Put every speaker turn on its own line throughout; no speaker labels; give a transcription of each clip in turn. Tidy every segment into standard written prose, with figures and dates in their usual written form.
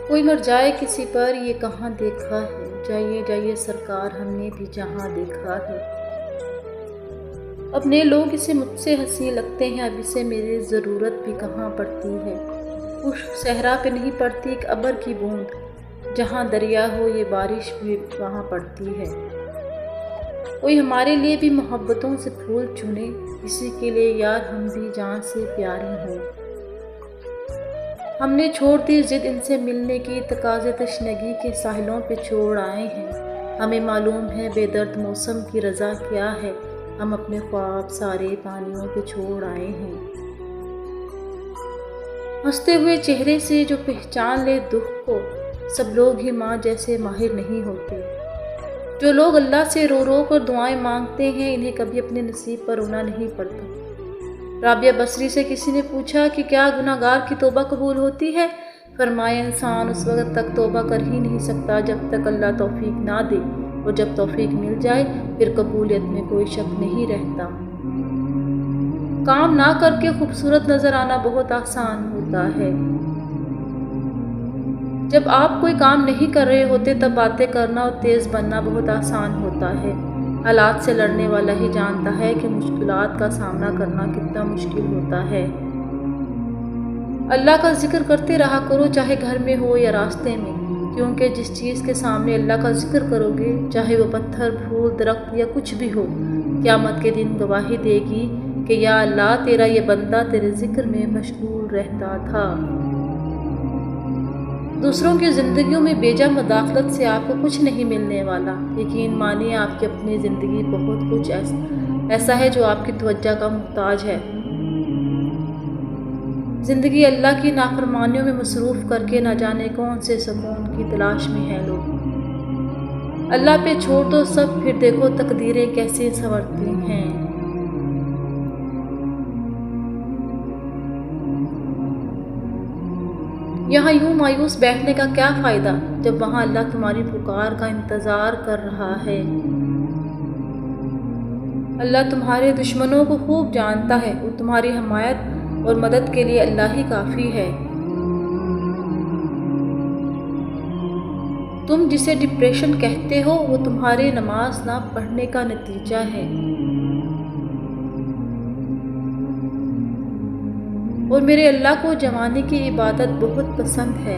کوئی مر جائے کسی پر یہ کہاں دیکھا ہے، جائیے جائیے سرکار ہم نے بھی جہاں دیکھا ہے۔ اپنے لوگ اسے مجھ سے ہنسی لگتے ہیں، اب اسے میری ضرورت بھی کہاں پڑتی ہے۔ خشک صحرا پہ نہیں پڑتی ایک ابر کی بوند، جہاں دریا ہو یہ بارش بھی وہاں پڑتی ہے۔ کوئی ہمارے لیے بھی محبتوں سے پھول چنے، کسی کے لیے یار ہم بھی جان سے پیاری ہوں۔ ہم نے چھوڑ دی ضد ان سے ملنے کی، تقاضے تشنگی کے ساحلوں پہ چھوڑ آئے ہیں۔ ہمیں معلوم ہے بے درد موسم کی رضا کیا ہے، ہم اپنے خواب سارے پانیوں پہ چھوڑ آئے ہیں۔ ہنستے ہوئے چہرے سے جو پہچان لے دکھ کو، سب لوگ ہی ماں جیسے ماہر نہیں ہوتے۔ جو لوگ اللہ سے رو رو کر دعائیں مانگتے ہیں، انہیں کبھی اپنے نصیب پر رونا نہیں پڑتا۔ رابعہ بصری سے کسی نے پوچھا کہ کیا گناہ گار کی توبہ قبول ہوتی ہے؟ فرمایا انسان اس وقت تک توبہ کر ہی نہیں سکتا جب تک اللہ توفیق نہ دے، اور جب توفیق مل جائے پھر قبولیت میں کوئی شک نہیں رہتا۔ کام نہ کر کے خوبصورت نظر آنا بہت آسان ہوتا ہے۔ جب آپ کوئی کام نہیں کر رہے ہوتے تب باتیں کرنا اور تیز بننا بہت آسان ہوتا ہے۔ حالات سے لڑنے والا ہی جانتا ہے کہ مشکلات کا سامنا کرنا کتنا مشکل ہوتا ہے۔ اللہ کا ذکر کرتے رہا کرو، چاہے گھر میں ہو یا راستے میں، کیونکہ جس چیز کے سامنے اللہ کا ذکر کرو گے، چاہے وہ پتھر، پھول، درخت یا کچھ بھی ہو، قیامت کے دن گواہی دے گی کہ یا اللہ تیرا یہ بندہ تیرے ذکر میں مشغول رہتا تھا۔ دوسروں کی زندگیوں میں بیجا مداخلت سے آپ کو کچھ نہیں ملنے والا۔ یقین مانیے آپ کی اپنی زندگی بہت کچھ ایسا ہے جو آپ کی توجہ کا محتاج ہے۔ زندگی اللہ کی نافرمانیوں میں مصروف کر کے نہ جانے کون سے سکون کی تلاش میں ہیں لوگ۔ اللہ پہ چھوڑ دو سب، پھر دیکھو تقدیریں کیسے سنورتی ہیں۔ یہاں یوں مایوس بیٹھنے کا کیا فائدہ جب وہاں اللہ تمہاری پکار کا انتظار کر رہا ہے۔ اللہ تمہارے دشمنوں کو خوب جانتا ہے، اور تمہاری حمایت اور مدد کے لیے اللہ ہی کافی ہے۔ تم جسے ڈپریشن کہتے ہو وہ تمہارے نماز نہ پڑھنے کا نتیجہ ہے۔ اور میرے اللہ کو جوانی کی عبادت بہت پسند ہے۔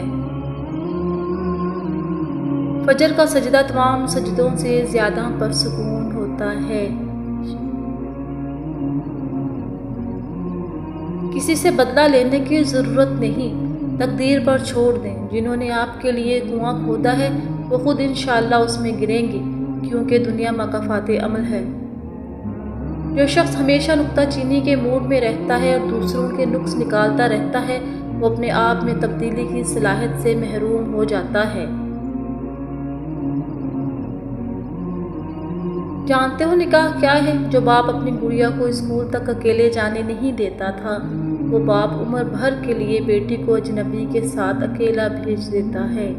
فجر کا سجدہ تمام سجدوں سے زیادہ پرسکون ہوتا ہے۔ کسی سے بدلہ لینے کی ضرورت نہیں، تقدیر پر چھوڑ دیں۔ جنہوں نے آپ کے لیے کنواں کھودا ہے وہ خود انشاءاللہ اس میں گریں گے، کیونکہ دنیا مکافات عمل ہے۔ جو شخص ہمیشہ نکتہ چینی کے موڈ میں رہتا ہے اور دوسروں کے نقص نکالتا رہتا ہے، وہ اپنے آپ میں تبدیلی کی صلاحیت سے محروم ہو جاتا ہے۔ جانتے ہو نکاح کیا ہے؟ جو باپ اپنی گڑیا کو اسکول تک اکیلے جانے نہیں دیتا تھا، وہ باپ عمر بھر کے لیے بیٹی کو اجنبی کے ساتھ اکیلا بھیج دیتا ہے۔